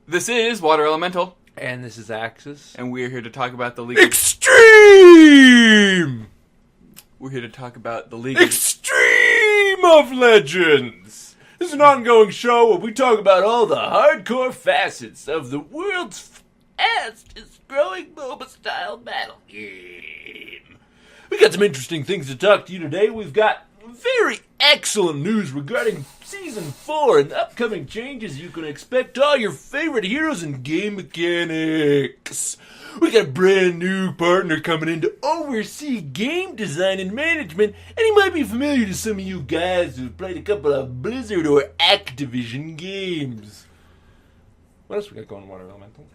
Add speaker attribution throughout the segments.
Speaker 1: This is Water Elemental,
Speaker 2: And this is Axis.
Speaker 1: and we're here to talk about the League
Speaker 2: Extreme!
Speaker 1: We're here to talk about the League
Speaker 2: Extreme of Legends! This is an ongoing show where we talk about all the hardcore facets of the world's fastest growing MOBA-style battle game. We got some interesting things to talk to you today. We've got very excellent news regarding Season 4 and the upcoming changes you can expect to all your favorite heroes and game mechanics. We got a brand new partner coming in to oversee game design and management, and he might be familiar to some of you guys who've played a couple of Blizzard or Activision games. What else we got going on, Water Elemental?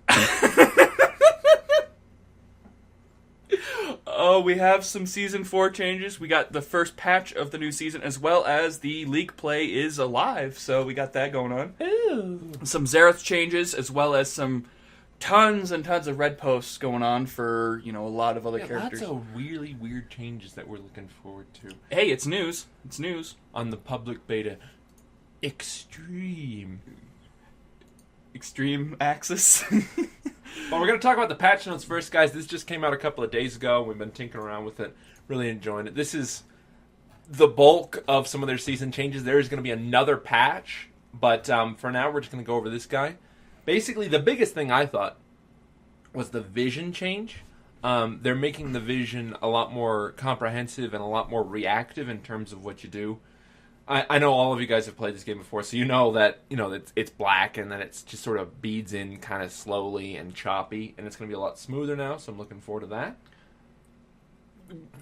Speaker 1: Oh, we have some Season 4 changes. We got the first patch of the new season, as well as the League play is alive, so we got that going on.
Speaker 2: Ooh.
Speaker 1: Some Xerath changes, as well as some tons and tons of red posts going on for, a lot of other characters.
Speaker 2: Lots of really weird changes that we're looking forward to.
Speaker 1: Hey, it's news. It's news.
Speaker 2: On the public beta. Extreme
Speaker 1: Axis.
Speaker 2: Well, we're going to talk about the patch notes first, guys. This just came out a couple of days ago. We've been tinkering around with it, really enjoying it. This is the bulk of some of their season changes. There is going to be another patch, but for now, we're just going to go over this guy. Basically, the biggest thing I thought was the vision change. They're making the vision a lot more comprehensive and a lot more reactive in terms of what you do. I know all of you guys have played this game before, so you know that it's black and then it's just sort of beads in kind of slowly and choppy, and it's going to be a lot smoother now, so I'm looking forward to that.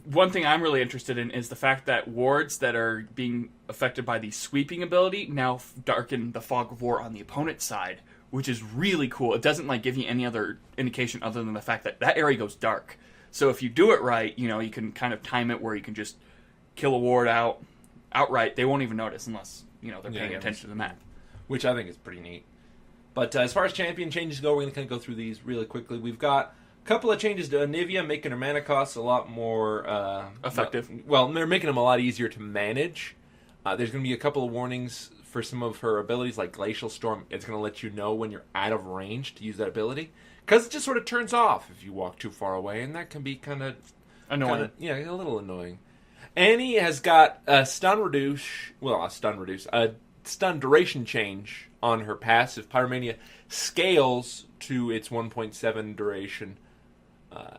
Speaker 1: One thing I'm really interested in is the fact that wards that are being affected by the sweeping ability now darken the fog of war on the opponent's side, which is really cool. It doesn't give you any other indication other than the fact that that area goes dark. So if you do it right, you can kind of time it where you can just kill a ward outright. They won't even notice unless they're paying attention to the map,
Speaker 2: which I think is pretty neat. But as far as champion changes go, we're going to kind of go through these really quickly. We've got a couple of changes to Anivia, making her mana costs a lot more
Speaker 1: effective.
Speaker 2: Well, they're making them a lot easier to manage. There's going to be a couple of warnings for some of her abilities, like Glacial Storm. It's going to let you know when you're out of range to use that ability, because it just sort of turns off if you walk too far away, and that can be kind of
Speaker 1: annoying.
Speaker 2: A little annoying. Annie has got a stun duration change on her passive. Pyromania scales to its 1.7 duration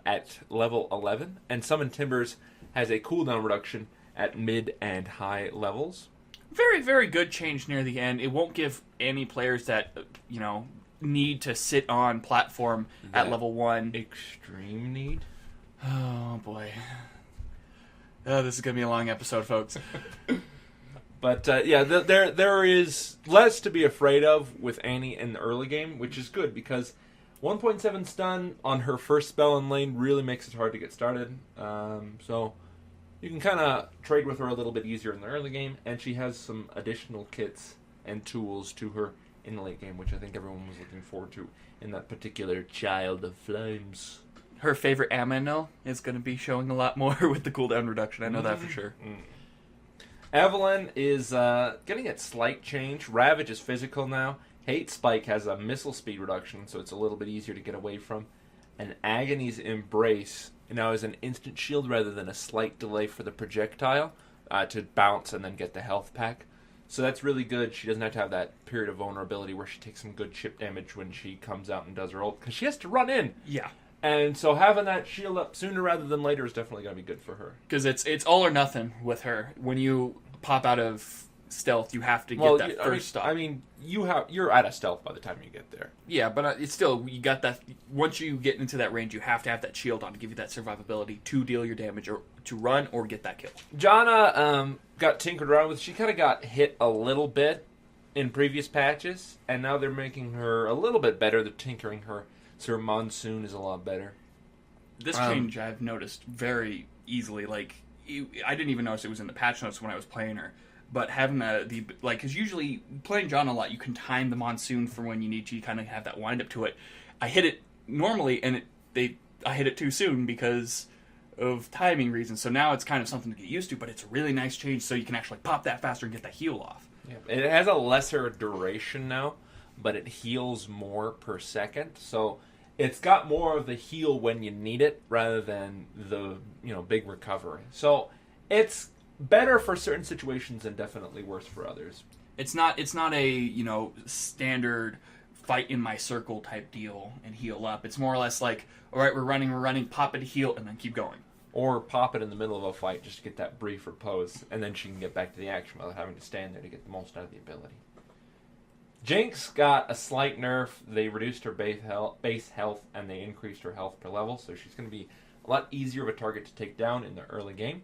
Speaker 2: at level 11, and Summon Timbers has a cooldown reduction at mid and high levels.
Speaker 1: Very, very good change near the end. It won't give any players that, need to sit on platform at level 1.
Speaker 2: Extreme need?
Speaker 1: Oh, boy. This is going to be a long episode, folks.
Speaker 2: But, there is less to be afraid of with Annie in the early game, which is good, because 1.7 stun on her first spell in lane really makes it hard to get started. So you can kind of trade with her a little bit easier in the early game, and she has some additional kits and tools to her in the late game, which I think everyone was looking forward to in that particular Child of Flames.
Speaker 1: Her favorite Amino is going to be showing a lot more with the cooldown reduction. I know that for sure.
Speaker 2: Evelyn is getting a slight change. Ravage is physical now. Hate Spike has a missile speed reduction, so it's a little bit easier to get away from. And Agony's Embrace now is an instant shield rather than a slight delay for the projectile to bounce and then get the health pack. So that's really good. She doesn't have to have that period of vulnerability where she takes some good chip damage when she comes out and does her ult, because she has to run in.
Speaker 1: Yeah.
Speaker 2: And so having that shield up sooner rather than later is definitely going to be good for her.
Speaker 1: Because it's all or nothing with her. When you pop out of stealth, you have to get that first stop.
Speaker 2: I mean, you're out of stealth by the time you get there.
Speaker 1: Yeah, but it's still, you got that. Once you get into that range, you have to have that shield on to give you that survivability to deal your damage or to run or get that kill.
Speaker 2: Janna got tinkered around with. She kind of got hit a little bit in previous patches, and now they're making her a little bit better. They're tinkering her. So her Monsoon is a lot better.
Speaker 1: This change I've noticed very easily. I didn't even notice it was in the patch notes when I was playing her. But having because usually playing John a lot, you can time the Monsoon for when you need to. You kind of have that wind up to it. I hit it normally, and I hit it too soon because of timing reasons. So now it's kind of something to get used to, but it's a really nice change so you can actually pop that faster and get that heal off.
Speaker 2: Yeah, it has a lesser duration now, but it heals more per second. So it's got more of the heal when you need it rather than the big recovery. So it's better for certain situations and definitely worse for others.
Speaker 1: It's not a standard fight in my circle type deal and heal up. It's more or less like, all right, we're running, pop it, heal, and then keep going.
Speaker 2: Or pop it in the middle of a fight just to get that brief repose, and then she can get back to the action without having to stand there to get the most out of the ability. Jinx got a slight nerf. They reduced her base health, and they increased her health per level, so she's going to be a lot easier of a target to take down in the early game.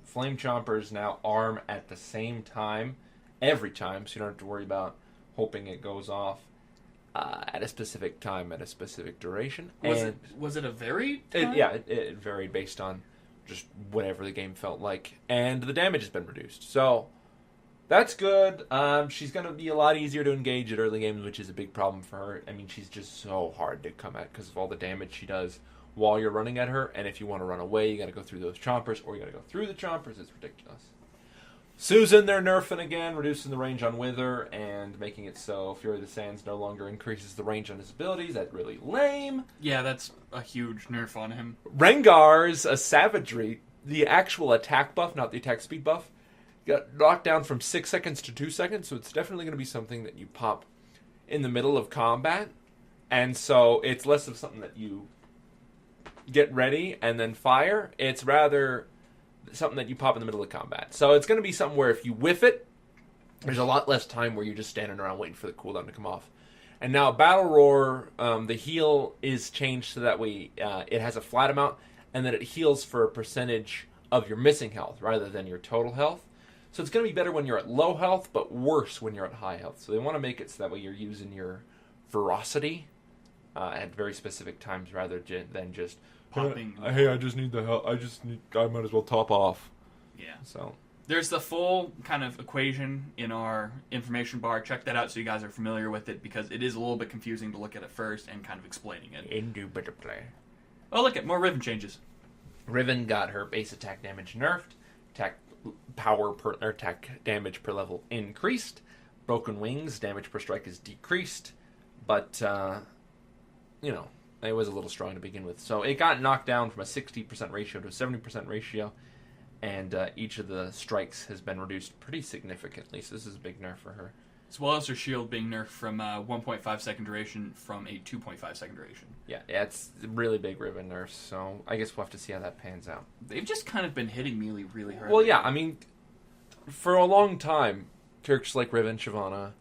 Speaker 2: Flame Chompers now arm at the same time, every time, so you don't have to worry about hoping it goes off at a specific time, at a specific duration.
Speaker 1: Was it a varied time?
Speaker 2: It varied based on just whatever the game felt like. And the damage has been reduced. So that's good. She's going to be a lot easier to engage at early games, which is a big problem for her. I mean, she's just so hard to come at because of all the damage she does while you're running at her. And if you want to run away, you got to go through those chompers, or you got to go through the chompers. It's ridiculous. Susan, they're nerfing again, reducing the range on Wither and making it so Fury of the Sands no longer increases the range on his abilities. That's really lame.
Speaker 1: Yeah, that's a huge nerf on him.
Speaker 2: Rengar's a savagery. The actual attack buff, not the attack speed buff, got knocked down from 6 seconds to 2 seconds, so it's definitely going to be something that you pop in the middle of combat. And so it's less of something that you get ready and then fire. It's rather something that you pop in the middle of combat. So it's going to be something where if you whiff it, there's a lot less time where you're just standing around waiting for the cooldown to come off. And now Battle Roar, the heal is changed so that way it has a flat amount, and then it heals for a percentage of your missing health rather than your total health. So it's going to be better when you're at low health, but worse when you're at high health. So they want to make it so that way you're using your ferocity at very specific times rather than just
Speaker 1: popping.
Speaker 2: Hey, I just need the help. I might as well top off.
Speaker 1: Yeah.
Speaker 2: So
Speaker 1: there's the full kind of equation in our information bar. Check that out so you guys are familiar with it, because it is a little bit confusing to look at it first and kind of explaining it.
Speaker 2: Indubitably.
Speaker 1: Oh, look at more Riven changes.
Speaker 2: Riven got her base attack damage nerfed. Attack damage per level increased. Broken Wings damage per strike is decreased, but it was a little strong to begin with. So it got knocked down from a 60% ratio to a 70% ratio, and each of the strikes has been reduced pretty significantly, so this is a big nerf for her.
Speaker 1: As well as her shield being nerfed from 1.5 second duration from a 2.5 second duration.
Speaker 2: Yeah, it's really big Riven nerfs, so I guess we'll have to see how that pans out.
Speaker 1: They've just kind of been hitting Melee really hard.
Speaker 2: Well, yeah, I mean, for a long time, characters like Riven, Shyvana,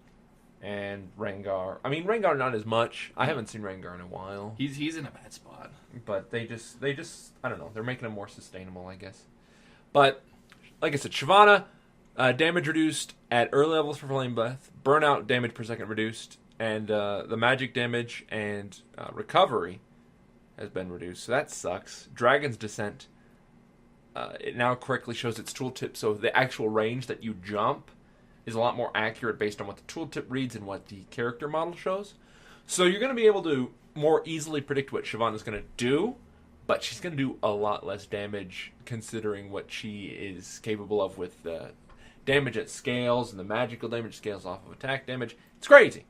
Speaker 2: and Rengar. I mean, Rengar not as much. I haven't seen Rengar in a while.
Speaker 1: He's in a bad spot.
Speaker 2: But they just I don't know. They're making him more sustainable, I guess. But like I said, Shyvana, damage reduced at early levels for Flame Breath, burnout damage per second reduced, and the magic damage and recovery has been reduced. So that sucks. Dragon's Descent, it now correctly shows its tooltip, so the actual range that you jump is a lot more accurate based on what the tooltip reads and what the character model shows. So you're going to be able to more easily predict what Shyvana's going to do, but she's going to do a lot less damage considering what she is capable of with the damage at scales and the magical damage scales off of attack damage. It's crazy.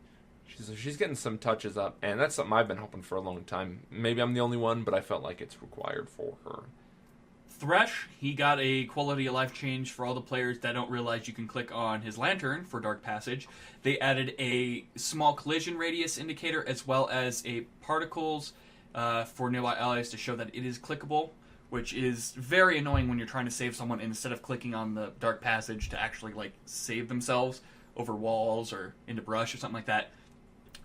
Speaker 2: She's getting some touches up, and that's something I've been hoping for a long time. Maybe I'm the only one, but I felt like it's required for her.
Speaker 1: Thresh, he got a quality of life change for all the players that don't realize you can click on his lantern for Dark Passage. They added a small collision radius indicator as well as a particles for nearby allies to show that it is clickable, which is very annoying when you're trying to save someone, and instead of clicking on the Dark Passage to actually save themselves over walls or into brush or something like that,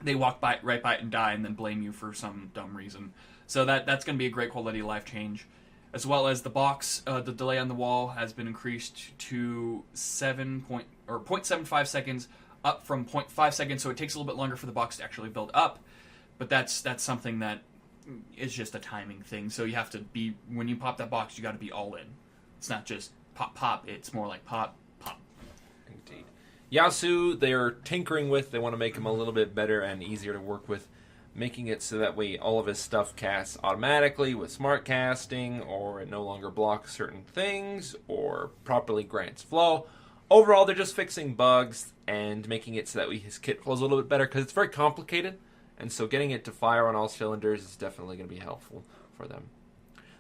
Speaker 1: they walk right by it and die and then blame you for some dumb reason. So that's going to be a great quality of life change. As well as the box, the delay on the wall has been increased to 0.75 seconds, up from 0.5 seconds, so it takes a little bit longer for the box to actually build up. But that's something that is just a timing thing. So you have to be, when you pop that box, you got to be all in. It's not just pop, pop. It's more like pop, pop.
Speaker 2: Indeed. Yasuo, they're tinkering with. They want to make him a little bit better and easier to work with, making it so that way all of his stuff casts automatically with smart casting, or it no longer blocks certain things, or properly grants flow. overall, they're just fixing bugs and making it so that his kit flows a little bit better, because it's very complicated, and so getting it to fire on all cylinders is definitely going to be helpful for them.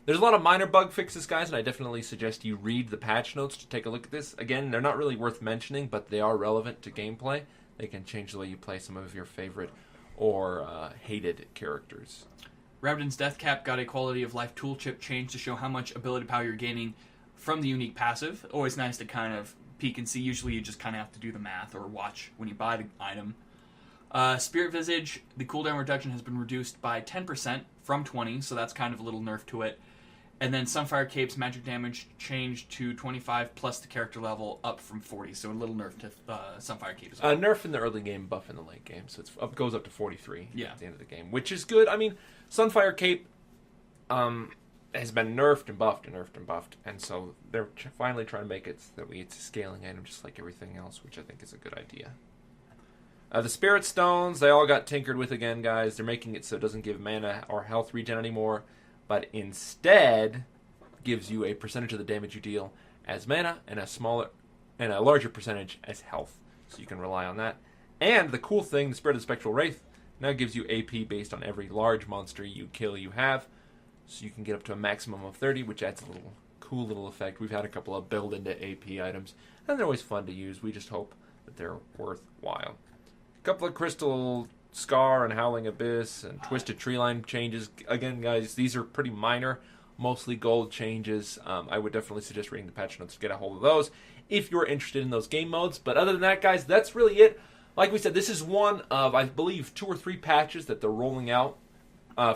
Speaker 2: There's a lot of minor bug fixes, guys, and I definitely suggest you read the patch notes to take a look at this. Again, they're not really worth mentioning, but they are relevant to gameplay. They can change the way you play some of your favorite or hated characters.
Speaker 1: Rabden's Death Cap got a quality of life tool chip change to show how much ability power you're gaining from the unique passive. Always nice to kind of peek and see. Usually you just kind of have to do the math or watch when you buy the item. Spirit Visage, the cooldown reduction has been reduced by 10% from 20, so that's kind of a little nerf to it. And then Sunfire Cape's magic damage changed to 25 plus the character level, up from 40. So a little nerf to Sunfire Cape as well.
Speaker 2: Nerf in the early game, buff in the late game. So it goes up to 43 at the end of the game, which is good. I mean, Sunfire Cape has been nerfed and buffed and nerfed and buffed. And so they're finally trying to make it so that it's a scaling item just like everything else, which I think is a good idea. The Spirit Stones, they all got tinkered with again, guys. They're making it so it doesn't give mana or health regen anymore, but instead gives you a percentage of the damage you deal as mana and a larger percentage as health. So you can rely on that. And the cool thing, the Spirit of the Spectral Wraith now gives you AP based on every large monster you kill you have. So you can get up to a maximum of 30, which adds a little cool little effect. We've had a couple of build into AP items, and they're always fun to use. We just hope that they're worthwhile. A couple of Crystal Scar and Howling Abyss and Twisted Treeline changes. Again, guys, these are pretty minor, mostly gold changes. I would definitely suggest reading the patch notes to get a hold of those if you're interested in those game modes. But other than that, guys, that's really it. Like we said, this is one of, I believe, 2 or 3 patches that they're rolling out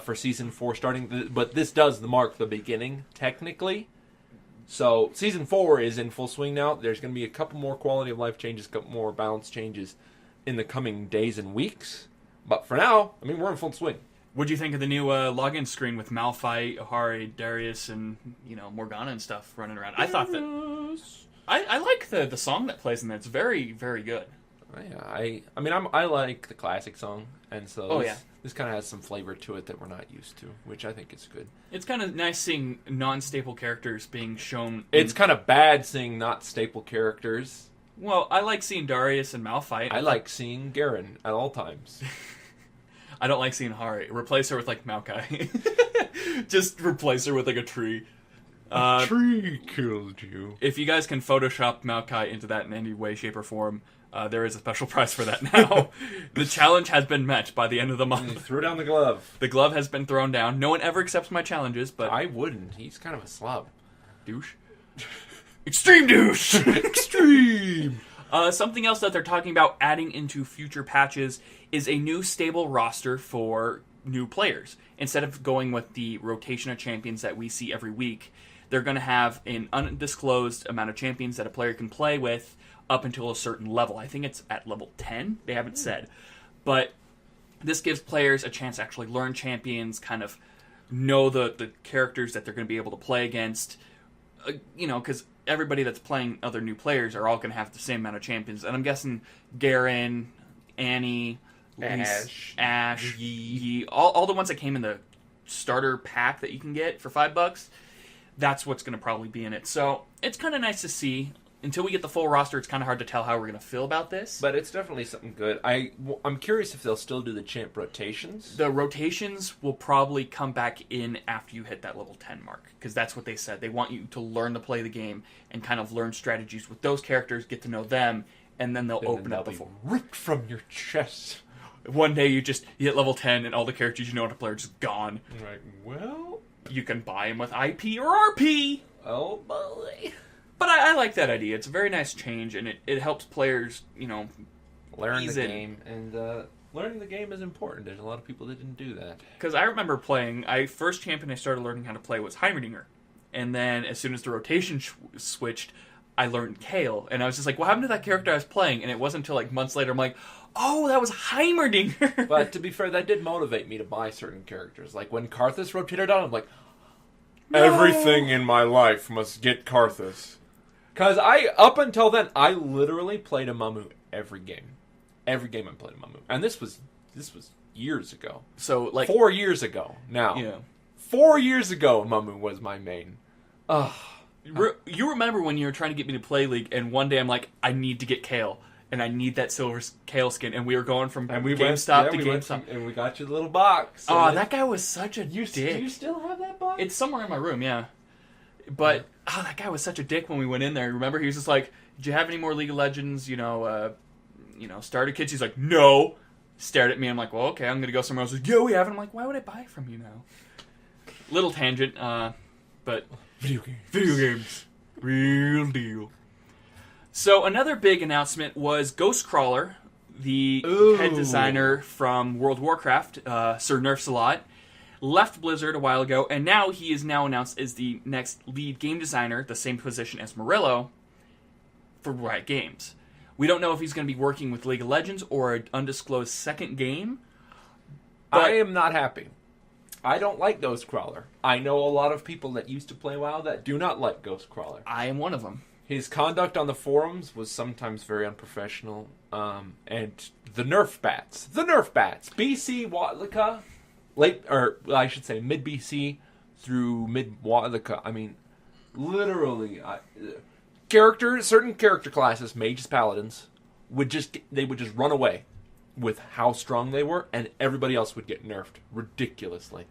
Speaker 2: for Season 4 starting. But this does mark the beginning, technically. So Season 4 is in full swing now. There's going to be a couple more quality of life changes, a couple more balance changes in the coming days and weeks. But for now, I mean, we're in full swing.
Speaker 1: What do you think of the new login screen with Malphite, Ahari, Darius, and Morgana and stuff running around? I thought that I like the song that plays in there. It's very, very good.
Speaker 2: Yeah, I like the classic song, and so this kind of has some flavor to it that we're not used to, which I think is good. It's
Speaker 1: kind of nice seeing non-staple characters being shown.
Speaker 2: It's kind of bad seeing not staple characters.
Speaker 1: Well, I like seeing Darius and Malphite.
Speaker 2: I like seeing Garen at all times.
Speaker 1: I don't like seeing Hari. Replace her with, like, Maokai. Just replace her with, like, a tree.
Speaker 2: A tree killed you.
Speaker 1: If you guys can Photoshop Maokai into that in any way, shape, or form, there is a special price for that now. The challenge has been met by the end of the month.
Speaker 2: Throw down the glove.
Speaker 1: The glove has been thrown down. No one ever accepts my challenges, but...
Speaker 2: I wouldn't. He's kind of a slob.
Speaker 1: Douche. Extreme douche!
Speaker 2: Extreme!
Speaker 1: Something else that they're talking about adding into future patches is a new stable roster for new players. Instead of going with the rotation of champions that we see every week, they're going to have an undisclosed amount of champions that a player can play with up until a certain level. I think it's at level 10. They haven't said. But this gives players a chance to actually learn champions, kind of know the characters that they're going to be able to play against. Because everybody that's playing other new players are all going to have the same amount of champions. And I'm guessing Garen, Annie, Ash, Yi, all the ones that came in the starter pack that you can get for $5, that's what's going to probably be in it. So it's kind of nice to see. Until we get the full roster, it's kind of hard to tell how we're going to feel about this.
Speaker 2: But it's definitely something good. I'm curious if they'll still do the champ rotations.
Speaker 1: The rotations will probably come back in after you hit that level 10 mark, because that's what they said. They want you to learn to play the game and kind of learn strategies with those characters, get to know them, and then they'll open up the full...
Speaker 2: ripped from your chest.
Speaker 1: One day you hit level 10 and all the characters you know how to play are just gone.
Speaker 2: Right, well...
Speaker 1: You can buy them with IP or RP!
Speaker 2: Oh boy...
Speaker 1: But I like that idea. It's a very nice change, and it helps players,
Speaker 2: learn the game. And learning the game is important. There's a lot of people that didn't do that.
Speaker 1: Because I remember playing, first champion I started learning how to play was Heimerdinger. And then as soon as the rotation switched, I learned Kale. And I was just like, what happened to that character I was playing? And it wasn't until months later I'm like, oh, that was Heimerdinger.
Speaker 2: But to be fair, that did motivate me to buy certain characters. Like when Karthus rotated on, I'm like, no! Everything in my life must get Karthus. Because up until then, I literally played a Mamu every game. Every game I played a Mamu. And this was years ago.
Speaker 1: So,
Speaker 2: 4 years ago now.
Speaker 1: Yeah.
Speaker 2: 4 years ago, Mamu was my main. Ugh.
Speaker 1: You remember when you were trying to get me to play League, and one day I'm like, I need to get Kale, and I need that silver Kale skin, and we were going from GameStop to GameStop.
Speaker 2: And we got you the little box.
Speaker 1: Oh, that guy was such a dick.
Speaker 2: Do you still have that box?
Speaker 1: It's somewhere in my room, yeah. But, that guy was such a dick when we went in there. Remember, he was just like, did you have any more League of Legends, starter kits? He's like, no. Stared at me, I'm like, well, okay, I'm going to go somewhere else. He's like, yeah, we have it. I'm like, why would I buy from you now? Little tangent, but...
Speaker 2: Video games.
Speaker 1: Video games. Real deal. So another big announcement was Ghostcrawler, the head designer from World of Warcraft, Sir Nerfsalot, left Blizzard a while ago, and now he is now announced as the next lead game designer, the same position as Murillo, for Riot Games. We don't know if he's going to be working with League of Legends or an undisclosed second game.
Speaker 2: I am not happy. I don't like Ghostcrawler. I know a lot of people that used to play WoW that do not like Ghostcrawler.
Speaker 1: I am one of them.
Speaker 2: His conduct on the forums was sometimes very unprofessional. And the Nerf bats. BC Watlika, mid BC through mid Watlika. I mean, literally, certain character classes, mages, paladins, would just run away with how strong they were, and everybody else would get nerfed ridiculously.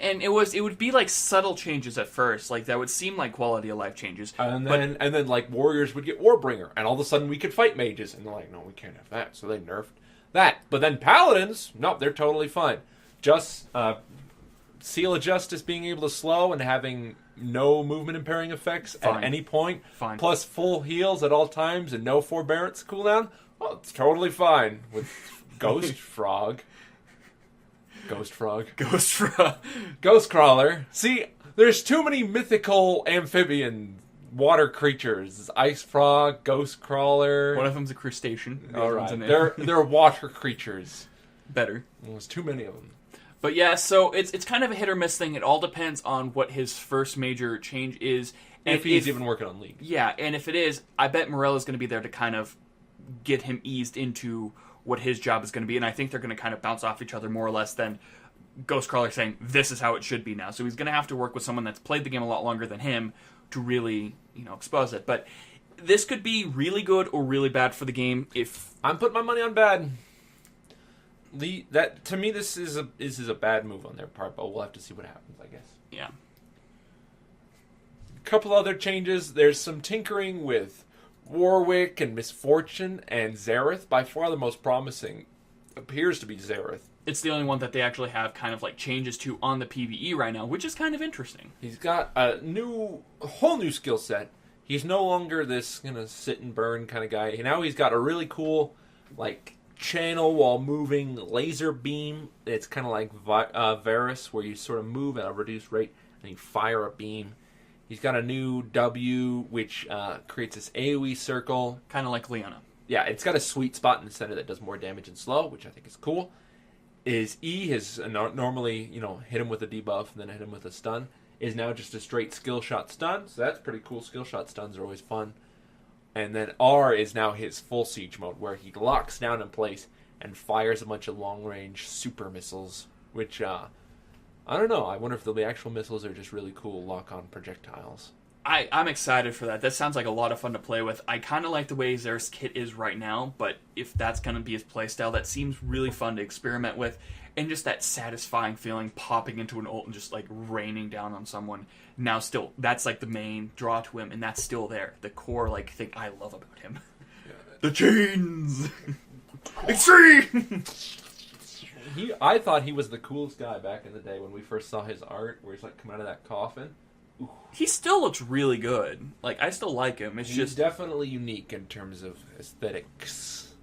Speaker 1: And it would be like subtle changes at first, like that would seem like quality of life changes.
Speaker 2: And then like warriors would get Warbringer, and all of a sudden we could fight mages, and they're like, no, we can't have that, so they nerfed that. But then paladins, nope, they're totally fine. Just Seal of Justice being able to slow and having no movement impairing effects at any point, plus full heals at all times and no forbearance cooldown. Well, it's totally fine with Ghostcrawler. See, there's too many mythical amphibian water creatures. Ice frog, Ghostcrawler.
Speaker 1: One of them's a crustacean.
Speaker 2: All right, they're water creatures.
Speaker 1: Better.
Speaker 2: There's too many of them.
Speaker 1: But yeah, so it's kind of a hit or miss thing. It all depends on what his first major change is. And
Speaker 2: if he's even working on League.
Speaker 1: Yeah, and if it is, I bet Murillo's going to be there to kind of get him eased into what his job is going to be. And I think they're going to kind of bounce off each other more or less than Ghostcrawler saying, this is how it should be now. So he's going to have to work with someone that's played the game a lot longer than him to really, expose it. But this could be really good or really bad for the game. If
Speaker 2: I'm putting my money on bad. To me, this is a bad move on their part, but we'll have to see what happens, I guess.
Speaker 1: Yeah.
Speaker 2: A couple other changes. There's some tinkering with Warwick and Misfortune and Xerath. By far the most promising appears to be Xerath.
Speaker 1: It's the only one that they actually have kind of like changes to on the PvE right now, which is kind of interesting.
Speaker 2: He's got a whole new skill set. He's no longer this sit and burn kind of guy. Now he's got a really cool channel while moving laser beam. It's kind of like Varus, where you sort of move at a reduced rate and you fire a beam. He's got a new W, which creates this AoE circle.
Speaker 1: Kind of like Leona.
Speaker 2: Yeah, it's got a sweet spot in the center that does more damage and slow, which I think is cool. His E has normally, hit him with a debuff and then hit him with a stun, is now just a straight skill shot stun. So that's pretty cool. Skill shot stuns are always fun. And then R is now his full siege mode, where he locks down in place and fires a bunch of long-range super missiles, which, I don't know. I wonder if they'll be actual missiles or just really cool lock-on projectiles.
Speaker 1: I'm excited for that. That sounds like a lot of fun to play with. I kind of like the way Xerath's kit is right now, but if that's going to be his playstyle, that seems really fun to experiment with. And just that satisfying feeling popping into an ult and just raining down on someone. Now still, that's the main draw to him, and that's still there. The core thing I love about him. Yeah. The chains! Extreme!
Speaker 2: I thought he was the coolest guy back in the day when we first saw his art, where he's coming out of that coffin. Ooh.
Speaker 1: He still looks really good. I still like him. He's just
Speaker 2: definitely unique in terms of aesthetics.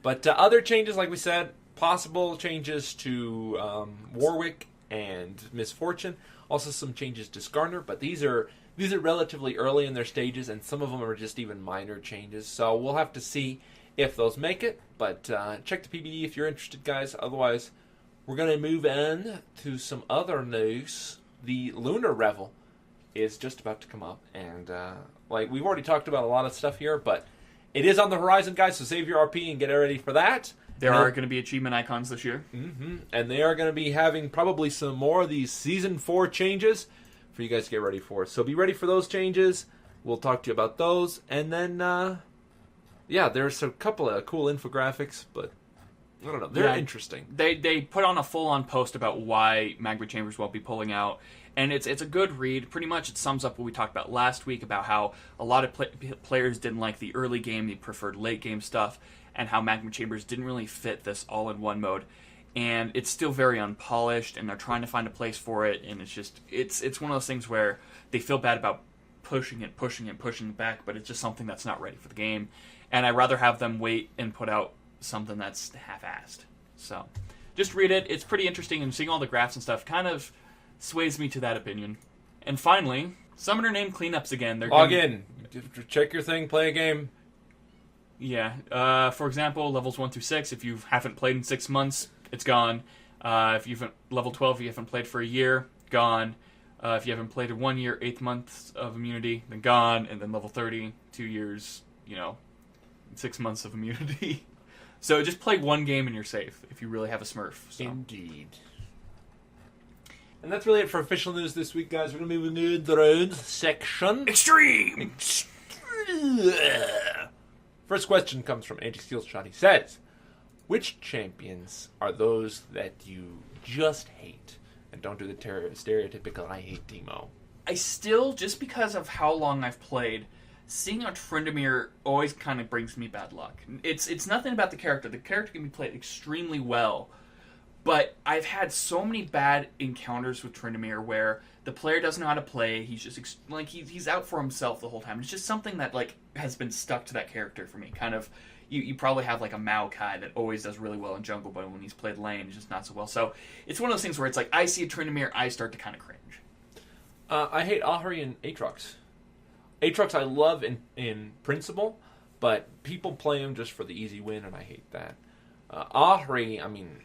Speaker 2: But other changes, like we said, possible changes to Warwick and Misfortune. Also some changes to Skarner, but these are relatively early in their stages, and some of them are just even minor changes. So we'll have to see if those make it. But check the PBD if you're interested, guys. Otherwise, we're going to move on to some other news. The Lunar Revel is just about to come up, and we've already talked about a lot of stuff here, but it is on the horizon, guys. So save your RP and get ready for that.
Speaker 1: There are going to be achievement icons this year.
Speaker 2: Mm-hmm. And they are going to be having probably some more of these Season 4 changes. for you guys to get ready for. So be ready for those changes. We'll talk to you about those. And then, there's a couple of cool infographics, but I don't know. They're interesting.
Speaker 1: They put on a full-on post about why Magma Chambers won't be pulling out. And it's a good read. Pretty much it sums up what we talked about last week about how a lot of players didn't like the early game. They preferred late game stuff. And how Magma Chambers didn't really fit this all-in-one mode. And it's still very unpolished. And they're trying to find a place for it. And it's just... It's one of those things where they feel bad about pushing it back. But it's just something that's not ready for the game. And I'd rather have them wait and put out something that's half-assed. So, just read it. It's pretty interesting. And seeing all the graphs and stuff kind of... sways me to that opinion. And finally, Summoner name cleanups again.
Speaker 2: Log in. Check your thing, play a game.
Speaker 1: Yeah. For example, levels 1 through 6, if you haven't played in 6 months, it's gone. If you haven't level 12, if you haven't played for a year, gone. If you haven't played in 1 year, 8 months of immunity, then gone. And then level 30, 2 years, 6 months of immunity. So just play one game and you're safe if you really have a Smurf. So.
Speaker 2: Indeed. And that's really it for official news this week, guys. We're going to be moving to the round section.
Speaker 1: Extreme!
Speaker 2: First question comes from Anti-Steel Shot. He says, which champions are those that you just hate? And don't do the stereotypical I hate Teemo.
Speaker 1: I still, just because of how long I've played, seeing a Tryndamere always kind of brings me bad luck. It's nothing about the character. The character can be played extremely well. But I've had so many bad encounters with Tryndamere where the player doesn't know how to play. He's just he's out for himself the whole time. It's just something that has been stuck to that character for me. Kind of, you probably have like a Maokai that always does really well in jungle, but when he's played lane, it's just not so well. So it's one of those things where it's like I see a Tryndamere, I start to kind of cringe.
Speaker 2: I hate Ahri and Aatrox. Aatrox I love in principle, but people play him just for the easy win, and I hate that. Ahri,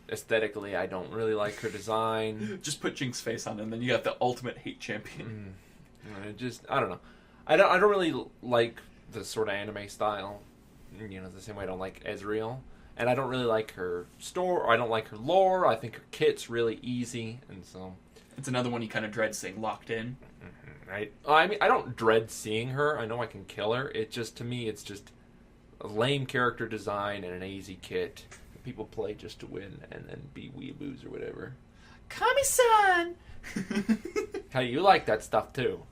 Speaker 2: aesthetically, I don't really like her design.
Speaker 1: Just put Jinx's face on, and then you got the ultimate hate champion.
Speaker 2: I don't know. I don't really like the sort of anime style. The same way I don't like Ezreal, and I don't really like her or I don't like her lore. I think her kit's really easy, and so
Speaker 1: it's another one you kind of dread seeing locked in.
Speaker 2: Right? I don't dread seeing her. I know I can kill her. To me, it's just a lame character design and an easy kit. People play just to win and then be weeaboos or whatever.
Speaker 1: Kami-san!
Speaker 2: Hey, you like that stuff too.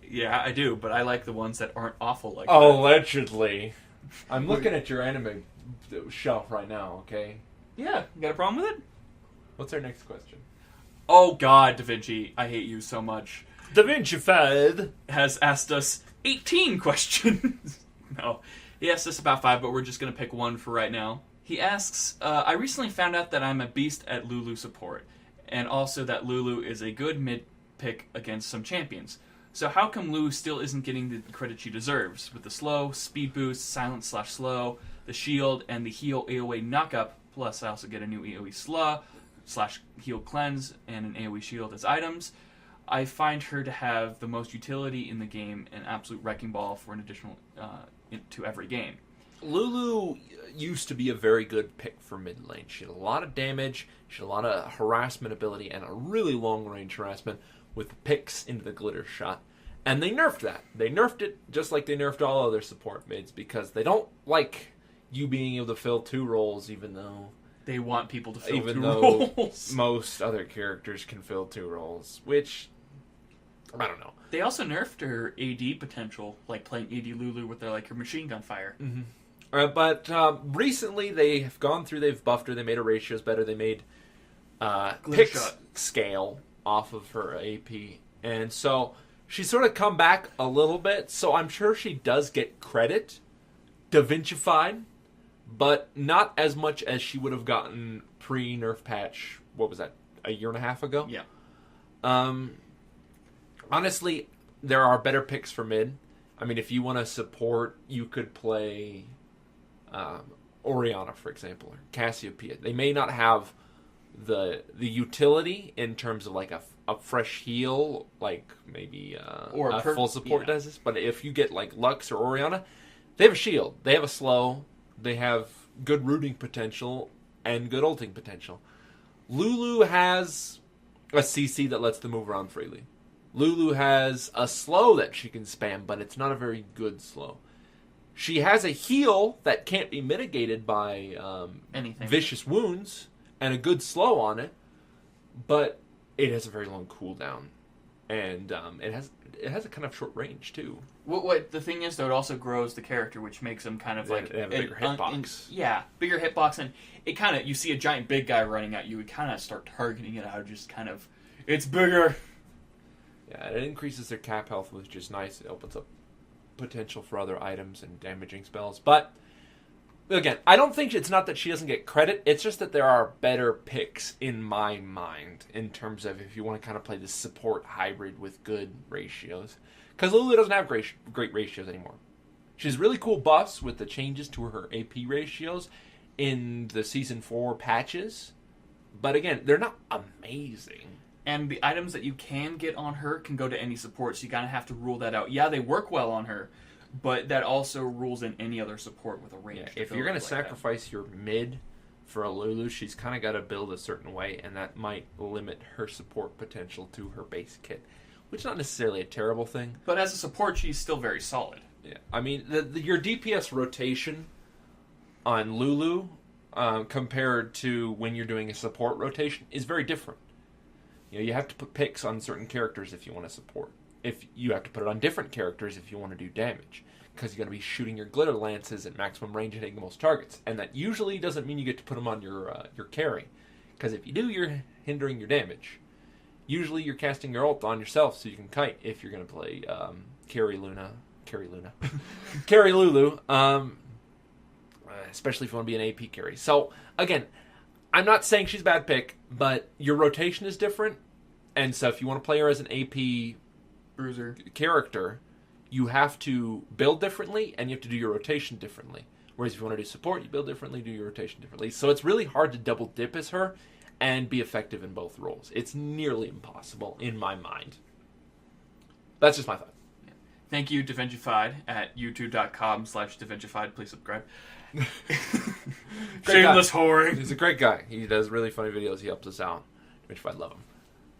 Speaker 1: Yeah, I do, but I like the ones that aren't awful like
Speaker 2: that. Allegedly. I'm looking at your anime shelf right now, okay?
Speaker 1: Yeah, you got a problem with it?
Speaker 2: What's our next question?
Speaker 1: Oh god, Da Vinci, I hate you so much.
Speaker 2: Da Vinci Fed
Speaker 1: has asked us 18 questions. No, he asked us about 5, but we're just going to pick one for right now. He asks, I recently found out that I'm a beast at Lulu support, and also that Lulu is a good mid pick against some champions. So how come Lulu still isn't getting the credit she deserves? With the slow, speed boost, silence/slow, the shield, and the heal AoE knockup, plus I also get a new AoE slaw/heal cleanse, and an AoE shield as items. I find her to have the most utility in the game, an absolute wrecking ball for an additional to every game.
Speaker 2: Lulu used to be a very good pick for mid lane. She had a lot of damage, she had a lot of harassment ability, and a really long range harassment with picks into the glitter shot. And they nerfed that. They nerfed it just like they nerfed all other support mids because they don't like you being able to fill 2 roles even though...
Speaker 1: They want people to fill 2
Speaker 2: roles. Most other characters can fill 2 roles, which... I don't know.
Speaker 1: They also nerfed her AD potential, like playing AD Lulu with her machine gun fire.
Speaker 2: Mm-hmm. But recently they've gone through, they've buffed her, they made her ratios better, they made pick scale off of her AP. And so she's sort of come back a little bit, so I'm sure she does get credit, Da Vinci-fied, but not as much as she would have gotten pre-nerf patch, what was that, a year and a half ago?
Speaker 1: Yeah.
Speaker 2: Honestly, there are better picks for mid. If you want to support, you could play Orianna, for example, or Cassiopeia. They may not have the utility in terms of a fresh heal, maybe or a full support does this. But if you get Lux or Orianna, they have a shield, they have a slow, they have good rooting potential and good ulting potential. Lulu has a CC that lets them move around freely. Lulu has a slow that she can spam, but it's not a very good slow. She has a heal that can't be mitigated by
Speaker 1: anything.
Speaker 2: Vicious Wounds and a good slow on it, but it has a very long cooldown, and it has a kind of short range too.
Speaker 1: What the thing is, though, it also grows the character, which makes them kind of like
Speaker 2: they have a bigger hitbox.
Speaker 1: Bigger hitbox, and it kind of, you see a giant big guy running at you, it kind of start targeting it out, just kind of, it's bigger.
Speaker 2: Yeah, it increases their cap health, which is nice. It opens up potential for other items and damaging spells. But, again, I don't think it's not that she doesn't get credit. It's just that there are better picks in my mind in terms of if you want to kind of play this support hybrid with good ratios. Because Lulu doesn't have great ratios anymore. She has really cool buffs with the changes to her AP ratios in the Season 4 patches. But, again, they're not amazing.
Speaker 1: And the items that you can get on her can go to any support, so you kind of have to rule that out. Yeah, they work well on her, but that also rules in any other support with a range.
Speaker 2: Yeah, if you're going to sacrifice your mid for a Lulu, she's kind of got to build a certain way, and that might limit her support potential to her base kit, which is not necessarily a terrible thing.
Speaker 1: But as a support, she's still very solid.
Speaker 2: Yeah, I mean, your DPS rotation on Lulu compared to when you're doing a support rotation is very different. You know, you have to put picks on certain characters if you want to support. If you have to put it on different characters if you want to do damage, because you're going to be shooting your glitter lances at maximum range and hitting the most targets, and that usually doesn't mean you get to put them on your carry, because if you do, you're hindering your damage. Usually, you're casting your ult on yourself so you can kite if you're going to play carry Lulu, especially if you want to be an AP carry. So again, I'm not saying she's a bad pick, but your rotation is different, and so if you want to play her as an AP
Speaker 1: bruiser
Speaker 2: character, you have to build differently, and you have to do your rotation differently. Whereas if you want to do support, you build differently, do your rotation differently. So it's really hard to double dip as her and be effective in both roles. It's nearly impossible in my mind. That's just my thought.
Speaker 1: Thank you, Devengified, at youtube.com/Devengified. Please subscribe. Shameless whoring.
Speaker 2: He's a great guy. He does really funny videos. He helps us out. Devengified, love him.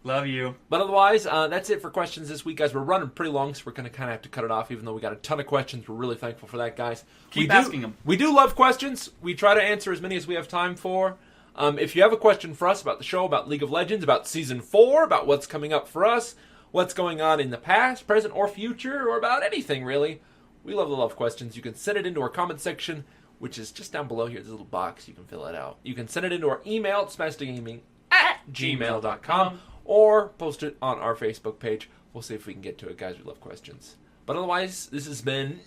Speaker 1: Love you.
Speaker 2: But otherwise, that's it for questions this week, guys. We're running pretty long, so we're going to kind of have to cut it off, even though we got a ton of questions. We're really thankful for that, guys.
Speaker 1: Keep asking them.
Speaker 2: We do love questions. We try to answer as many as we have time for. If you have a question for us about the show, about League of Legends, about Season 4, about what's coming up for us, what's going on in the past, present, or future, or about anything, really, we love to love questions. You can send it into our comment section, which is just down below here. There's a little box. You can fill it out. You can send it into our email at smashinggaming@gmail.com, or post it on our Facebook page. We'll see if we can get to it, guys. We love questions. But otherwise, this has been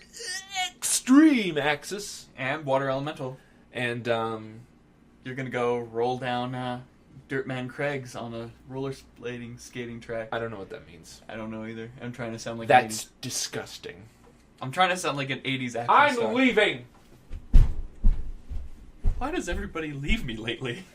Speaker 2: Extreme Axis.
Speaker 1: And Water Elemental.
Speaker 2: And,
Speaker 1: you're going to go roll down Dirtman Craig's on a skating track.
Speaker 2: I don't know what that means.
Speaker 1: I don't know either. I'm trying to sound like
Speaker 2: That's disgusting.
Speaker 1: I'm trying to sound like an 80s actor.
Speaker 2: I'm leaving!
Speaker 1: Why does everybody leave me lately?